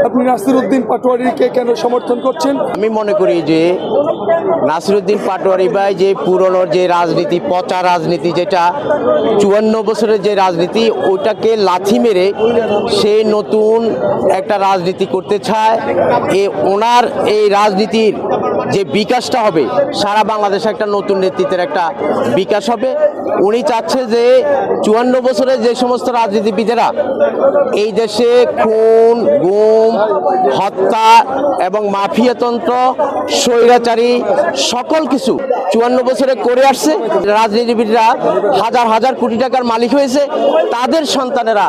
আপনি নাসিরউদ্দিন পাটোয়ারিকে কেন সমর্থন করছেন? আমি মনে করি যে নাসিরউদ্দিন পাটোয়ারি ভাই যে পুরনো যে রাজনীতি, পচা রাজনীতি, যেটা 54 বছরের যে রাজনীতি, ওইটাকে লাথি মেরে সে নতুন একটা রাজনীতি করতে চায়। ওনার এই রাজনীতির যে বিকাশটা হবে, সারা বাংলাদেশে একটা নতুন নেতৃত্বের একটা বিকাশ হবে। উনি চাচ্ছে যে 54 বছরের যে সমস্ত রাজনীতিবিদেরা এই দেশে খুন, গুম, হত্যা এবং মাফিয়াতন্ত্র, স্বৈরাচারী সকল কিছু 54 বছরে করে আসছে, রাজনীতিবিদরা হাজার হাজার কোটি টাকার মালিক হয়েছে, তাদের সন্তানেরা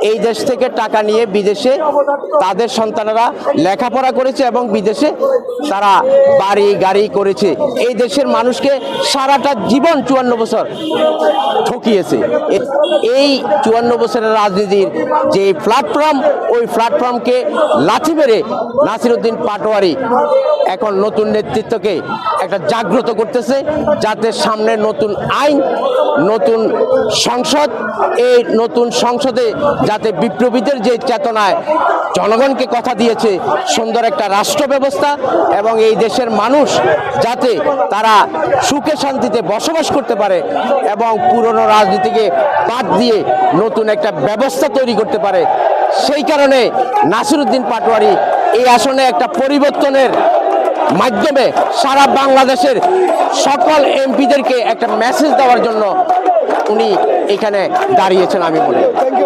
এই দেশ থেকে টাকা নিয়ে বিদেশে তাদের সন্তানেরা লেখাপড়া করেছে এবং বিদেশে তারা বাড়ি গাড়ি করেছে। এই দেশের মানুষকে সারাটা জীবন 54 বছর ঠকিয়েছে। এই 54 বছরের রাজনীতির যে প্ল্যাটফর্ম, ওই প্ল্যাটফর্মকে লাথি মেরে নাসিরউদ্দিন পাটোয়ারি এখন নতুন নেতৃত্বকে একটা জাগ্রত করতেছে, যাতে সামনে নতুন আইন, নতুন সংসদ, এই নতুন সংসদে যাতে বিপ্লবীদের যে চেতনায় জনগণকে কথা দিয়েছে সুন্দর একটা রাষ্ট্র ব্যবস্থা এবং এই দেশের মানুষ যাতে তারা সুখে শান্তিতে বসবাস করতে পারে এবং পুরনো রাজনীতিকে বাদ দিয়ে নতুন একটা ব্যবস্থা তৈরি করতে পারে, সেই কারণে নাসিরউদ্দিন পাটোয়ারি এই আসনে একটা পরিবর্তনের মাধ্যমে সারা বাংলাদেশের সকল এমপিদেরকে একটা মেসেজ দেওয়ার জন্য উনি এখানে দাঁড়িয়েছেন আমি মনে করি।